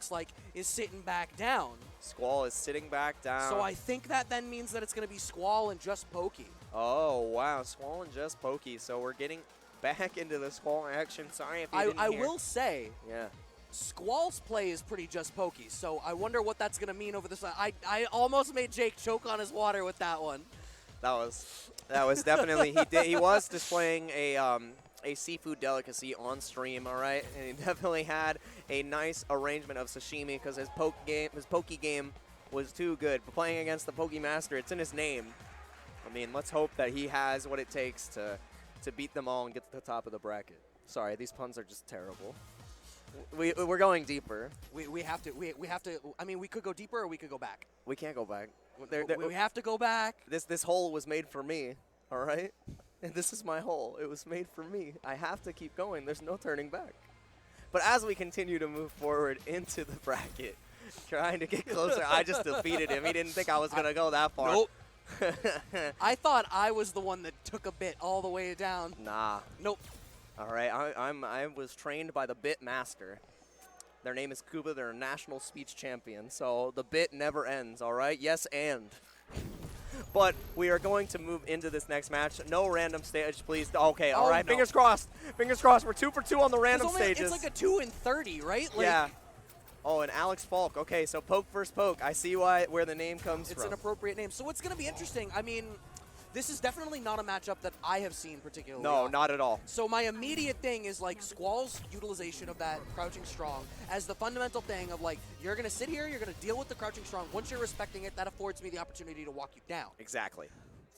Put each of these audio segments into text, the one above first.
looks like, is sitting back down. Squall is sitting back down. So I think that then means that it's going to be Squall and Just Pokey. Oh, wow. Squall and Just Pokey. So we're getting back into the Squall action. Sorry if you didn't I hear. will say, yeah. Squall's play is pretty Just Pokey, so I wonder what that's going to mean over this. I almost made Jake choke on his water with that one. That was definitely, he was displaying a seafood delicacy on stream, all right? And he definitely had a nice arrangement of sashimi because his pokey game was too good. But playing against the Pokey Master, it's in his name. I mean, let's hope that he has what it takes to beat them all and get to the top of the bracket. Sorry, these puns are just terrible. We're going deeper. We have to. I mean, we could go deeper or we could go back. We can't go back. We have to go back. This hole was made for me, all right? And this is my hole. It was made for me. I have to keep going. There's no turning back. But as we continue to move forward into the bracket, trying to get closer, I just defeated him. He didn't think I was going to go that far. Nope. I thought I was the one that took a bit all the way down. Nah. Nope. All right, I was trained by the Bit Master. Their name is Kuba. They're a national speech champion, so the bit never ends, all right? Yes, and. But we are going to move into this next match. No random stage, please. Okay, all right. No. Fingers crossed. Fingers crossed. We're 2 for 2 on the random stages. It's like a 2 and 30, right? Like, yeah. Oh, and Alex Falke. Okay, so poke versus poke. I see where the name comes from. It's an appropriate name. So it's going to be interesting. I mean, this is definitely not a matchup that I have seen particularly. No, not at all. So my immediate thing is like Squall's utilization of that crouching strong as the fundamental thing of like, you're going to sit here, you're going to deal with the crouching strong. Once you're respecting it, that affords me the opportunity to walk you down. Exactly.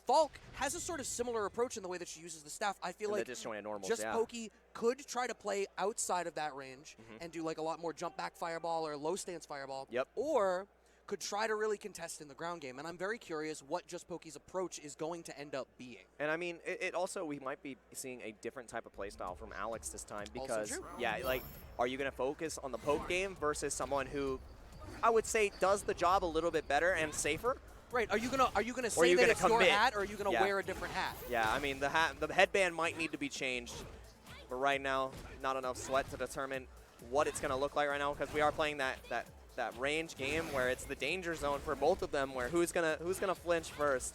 Falke has a sort of similar approach in the way that she uses the staff. I feel like Just Pokey could try to play outside of that range and do like a lot more jump back fireball or low stance fireball. Yep. Or could try to really contest in the ground game. And I'm very curious what Just Pokey's approach is going to end up being. And I mean, it also, we might be seeing a different type of playstyle from Alex this time because, also true. Yeah, like, are you going to focus on the poke game versus someone who I would say does the job a little bit better and safer? Right. Are you gonna say that it's your hat, or are you gonna wear a different hat? Yeah. I mean, the headband might need to be changed, but right now, not enough sweat to determine what it's gonna look like right now because we are playing that range game where it's the danger zone for both of them, where who's gonna flinch first.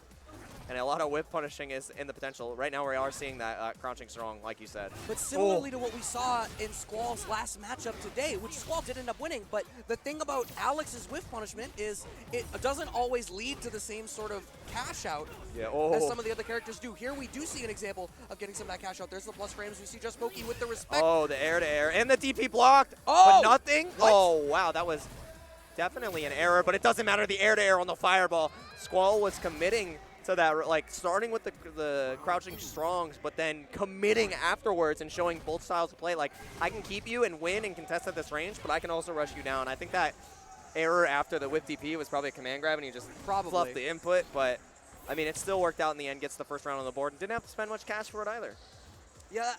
And a lot of whip punishing is in the potential. Right now we are seeing that crouching strong, like you said. But similarly to what we saw in Squall's last matchup today, which Squall did end up winning, but the thing about Alex's whiff punishment is it doesn't always lead to the same sort of cash out as some of the other characters do. Here we do see an example of getting some of that cash out. There's the plus frames. We see Just Pokey with the respect. Oh, the air-to-air. And the DP blocked, but nothing. What? Oh, wow, that was definitely an error, but it doesn't matter. The air-to-air on the fireball. Squall was committing to that, like starting with the crouching strongs, but then committing afterwards and showing both styles of play. Like, I can keep you and win and contest at this range, but I can also rush you down. I think that error after the whip DP was probably a command grab and he just fluffed the input, but I mean, it still worked out in the end, gets the first round on the board, and didn't have to spend much cash for it either. Yeah,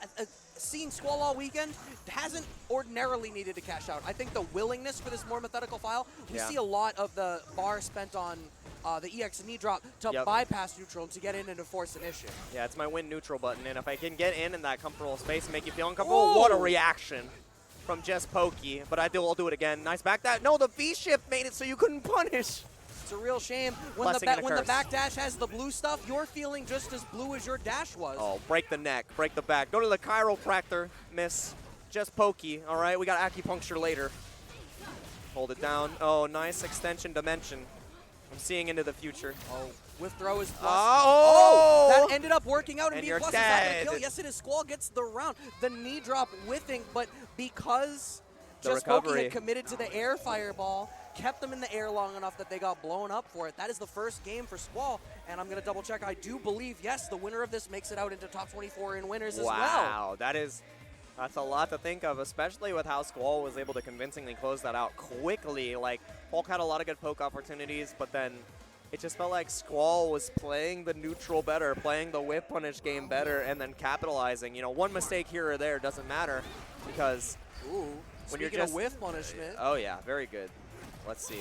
seeing Squall all weekend hasn't ordinarily needed to cash out. I think the willingness for this more methodical file, we see a lot of the bar spent on the EX knee drop to bypass neutral and to get in and to force an issue. Yeah, it's my win neutral button, and if I can get in that comfortable space and make you feel uncomfortable, what a reaction from Just Pokey. But I'll do it again. Nice back dash. No, the V-shift made it so you couldn't punish. It's a real shame. When the back dash has the blue stuff, you're feeling just as blue as your dash was. Oh, break the neck, break the back. Go to the chiropractor, miss. Just Pokey, all right? We got acupuncture later. Hold it down. Oh, nice extension dimension. I'm seeing into the future. Oh, whiff throw is plus. Oh! That ended up working out and being plus. Is that going to kill? Yes, it is. Squall gets the round. The knee drop whiffing, but because Just Pokey had committed to the air fireball, kept them in the air long enough that they got blown up for it. That is the first game for Squall, and I'm going to double check. I do believe, yes, the winner of this makes it out into top 24 in winners as well. Wow, that's a lot to think of, especially with how Squall was able to convincingly close that out quickly. Like, Falke had a lot of good poke opportunities, but then it just felt like Squall was playing the neutral better, playing the whip punish game better, and then capitalizing. You know, one mistake here or there doesn't matter because when you're just whiff punishment. Oh yeah, very good. Let's see.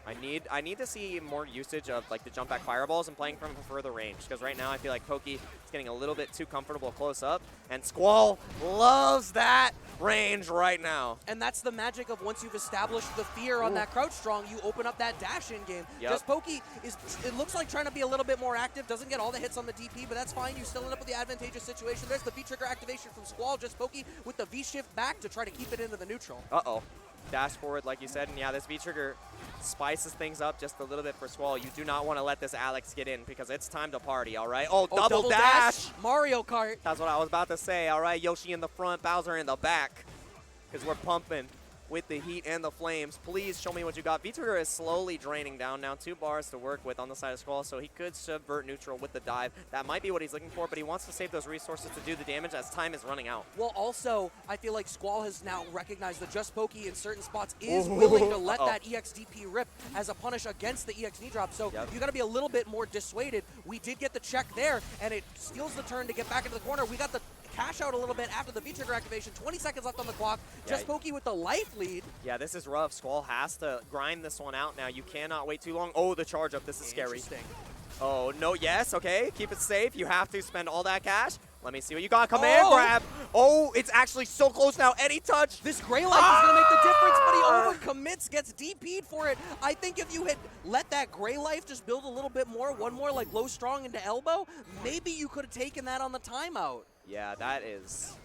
I need to see more usage of like the jump back fireballs and playing from a further range, because right now I feel like Pokey is getting a little bit too comfortable close up, and Squall loves that range right now. And that's the magic of once you've established the fear on that crouch strong, you open up that dash in game. Just Pokey is, it looks like trying to be a little bit more active, doesn't get all the hits on the DP, but that's fine. You still end up with the advantageous situation. There's the V-trigger activation from Squall. Just Pokey with the V-shift back to try to keep it into the neutral. Uh-oh. Dash forward, like you said, and yeah, this V-trigger spices things up just a little bit for Squall. You do not want to let this Alex get in, because it's time to party, all right? Oh, double dash! Mario Kart. That's what I was about to say, all right? Yoshi in the front, Bowser in the back, because we're pumping with the heat and the flames. Please show me what you got. V-trigger is slowly draining down now. 2 bars to work with on the side of Squall, so he could subvert neutral with the dive. That might be what he's looking for, but he wants to save those resources to do the damage as time is running out. Well, also, I feel like Squall has now recognized that Just Pokey in certain spots is willing to let that EX-DP rip as a punish against the EX knee drop, so you got to be a little bit more dissuaded. We did get the check there, and it steals the turn to get back into the corner. We got the cash out a little bit after the V-trigger activation. 20 seconds left on the clock. Just Pokey with the life lead. Yeah, this is rough. Squall has to grind this one out now. You cannot wait too long. Oh, the charge up. This is scary. Oh, no, yes, okay. Keep it safe. You have to spend all that cash. Let me see what you got. Command grab. Oh, it's actually so close now. Any touch. This gray light is going to make the difference, but he overcommits, gets DP'd for it. I think if you had let that gray life just build a little bit more, one more like low strong into elbow, maybe you could have taken that on the timeout. Yeah, that is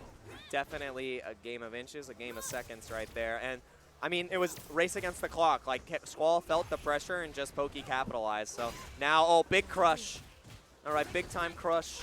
definitely a game of inches, a game of seconds right there. And I mean, it was race against the clock. Like, Squall felt the pressure and Just Pokey capitalized. So now, oh, big crush. All right, big time crush.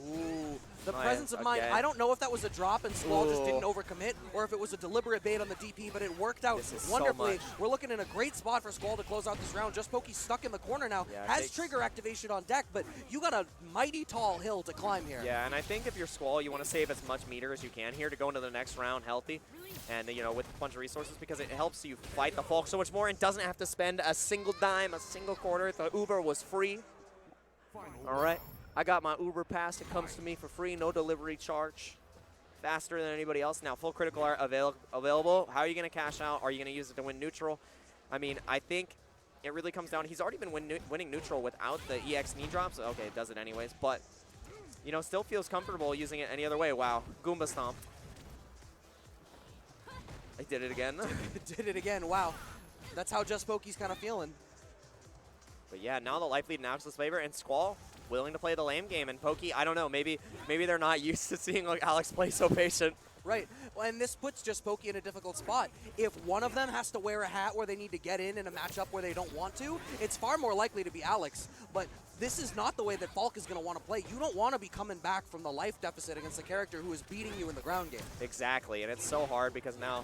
Ooh. The presence of mind, I don't know if that was a drop and Squall just didn't overcommit, or if it was a deliberate bait on the DP, but it worked out wonderfully. So we're looking in a great spot for Squall to close out this round. Just Pokey stuck in the corner now, has trigger activation on deck, but you got a mighty tall hill to climb here. Yeah, and I think if you're Squall, you want to save as much meter as you can here to go into the next round healthy, and you know, with a bunch of resources, because it helps you fight the Falke so much more and doesn't have to spend a single dime, a single quarter. The Uber was free. All right. I got my Uber pass. It comes to me for free, no delivery charge. Faster than anybody else. Now, full critical art available. How are you going to cash out? Are you going to use it to win neutral? I mean, I think it really comes down. He's already been winning neutral without the EX knee drops. Okay, it does it anyways. But, you know, still feels comfortable using it any other way. Wow. Goomba stomp. I did it again. Did it again. Wow. That's how Just Pokey's kind of feeling. But yeah, now the life lead in Alex's favor, and Squall willing to play the lame game, and Pokey, I don't know, maybe they're not used to seeing like Alex play so patient. Right, well, and this puts Just Pokey in a difficult spot. If one of them has to wear a hat where they need to get in a matchup where they don't want to, it's far more likely to be Alex. But this is not the way that Falke is going to want to play. You don't want to be coming back from the life deficit against a character who is beating you in the ground game. Exactly, and it's so hard because now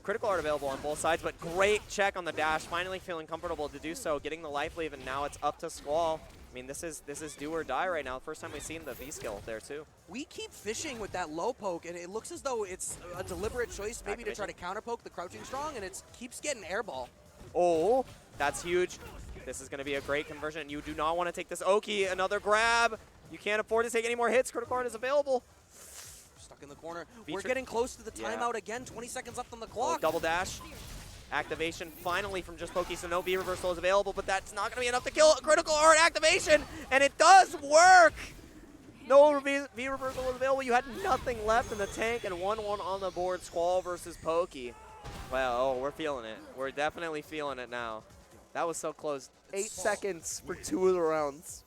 critical art available on both sides, but great check on the dash, finally feeling comfortable to do so, getting the life leave, and now it's up to Squall. I mean, this is do or die right now. First time we've seen the V-skill there, too. We keep fishing with that low poke, and it looks as though it's a deliberate choice maybe to try to counter poke the crouching strong, and it keeps getting airball. Oh, that's huge. This is going to be a great conversion. You do not want to take this Oki. Another grab. You can't afford to take any more hits. Critical art is available. Stuck in the corner. We're getting close to the timeout again. 20 seconds left on the clock. Double dash. Activation finally from Just Pokey, so no V reversal is available, but that's not going to be enough to kill critical art activation, and it does work. No V reversal is available. You had nothing left in the tank, and 1-1 on the board. Squall versus Pokey. Well, oh, we're feeling it. We're definitely feeling it now. That was so close. 8 seconds for 2 of the rounds.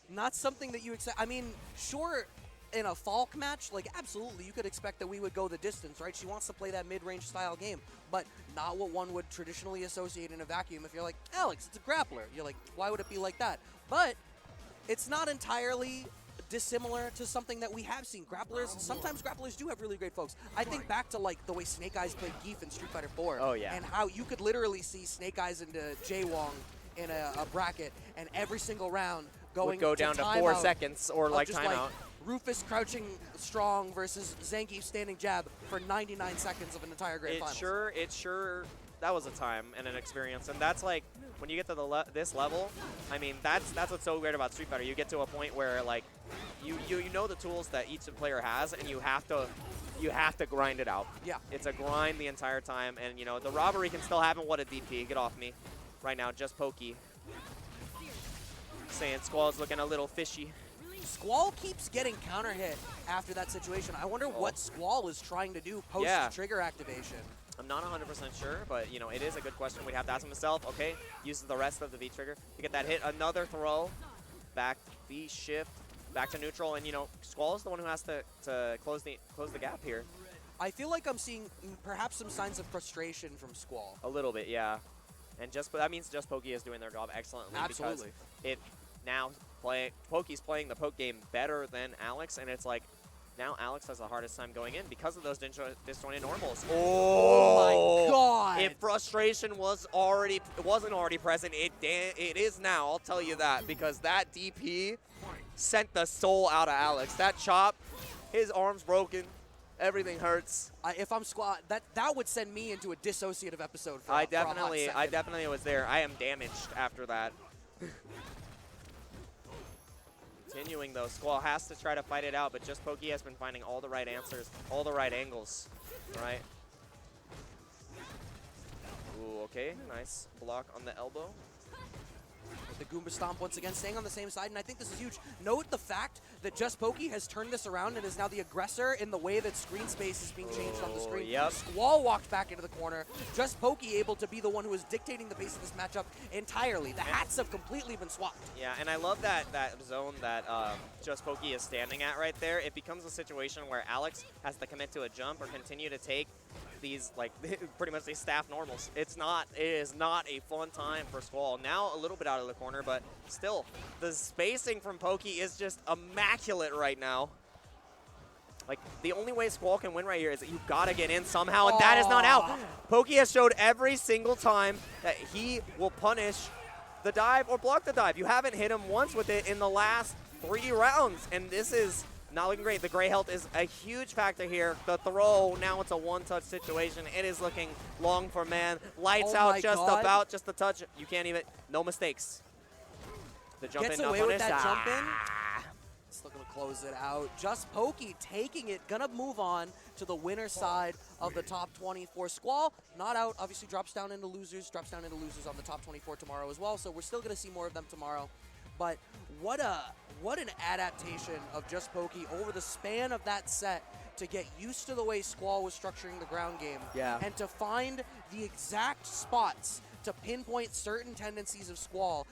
Not something that you expect. I mean, sure, in a Falke match, like, absolutely, you could expect that we would go the distance, right? She wants to play that mid-range style game, but not what one would traditionally associate in a vacuum. If you're like, Alex, it's a grappler. You're like, why would it be like that? But it's not entirely dissimilar to something that we have seen. Sometimes grapplers do have really great folks. I think back to, like, the way Snake Eyes played Geef in Street Fighter 4. Oh, yeah. And how you could literally see Snake Eyes into Jaewong in a bracket, and every single round going would go down to 4 seconds or, like, timeout. Rufus crouching strong versus Zangief standing jab for 99 seconds of an entire Grand Finals. It sure, that was a time and an experience. And that's like, when you get to this level, I mean, that's what's so great about Street Fighter. You get to a point where, like, you know the tools that each player has, and you have you have to grind it out. Yeah. It's a grind the entire time, and you know the robbery can still happen. What a DP! Get off me, right now. Just Pokey. Saying Squall's looking a little fishy. Squall keeps getting counter hit after that situation. I wonder what Squall is trying to do post trigger activation. I'm not 100% sure, but you know it is a good question. We'd have to ask himself. Okay, uses the rest of the V trigger to get that hit. Another throw, back V shift, back to neutral, and you know Squall is the one who has to close the gap here. I feel like I'm seeing perhaps some signs of frustration from Squall. A little bit, yeah. And that means Just Pokey is doing their job excellently. Absolutely. Because now Pokey's playing the poke game better than Alex, and it's like now Alex has the hardest time going in because of those disjointed normals. Oh my God! If frustration wasn't already present, it is now. I'll tell you that, because that DP sent the soul out of Alex. That chop, his arm's broken. Everything hurts. If I'm Squall, that would send me into a dissociative episode. I definitely was there. I am damaged after that. Continuing though, Squall has to try to fight it out, but Just Pokey has been finding all the right answers, all the right angles. Right. Ooh, okay, nice block on the elbow. The Goomba Stomp once again staying on the same side, and I think this is huge. Note the fact that Just Pokey has turned this around and is now the aggressor in the way that screen space is being changed on the screen. Yep. Squall walked back into the corner. Just Pokey able to be the one who is dictating the pace of this matchup entirely. The hats have completely been swapped. Yeah, and I love that zone that Just Pokey is standing at right there. It becomes a situation where Alex has to commit to a jump or continue to take these, like, pretty much these staff normals. It is not a fun time for Squall. Now a little bit out of the corner, but still, the spacing from Pokey is just immaculate right now. Like, the only way Squall can win right here is that you've got to get in somehow, and that is not out. Pokey has showed every single time that he will punish the dive or block the dive. You haven't hit him once with it in the last 3 rounds, and this is not looking great. The gray health is a huge factor here. The throw, now it's a one-touch situation. It is looking long for man. Lights out just the touch. You can't even, no mistakes. The jump Gets in, away not with punished. that jump in. Still gonna close it out. Just Pokey taking it, gonna move on to the winner side of the top 24. Squall, not out, obviously drops down into losers on the top 24 tomorrow as well, so we're still gonna see more of them tomorrow. But what an adaptation of Just Pokey over the span of that set to get used to the way Squall was structuring the ground game. Yeah. And to find the exact spots to pinpoint certain tendencies of Squall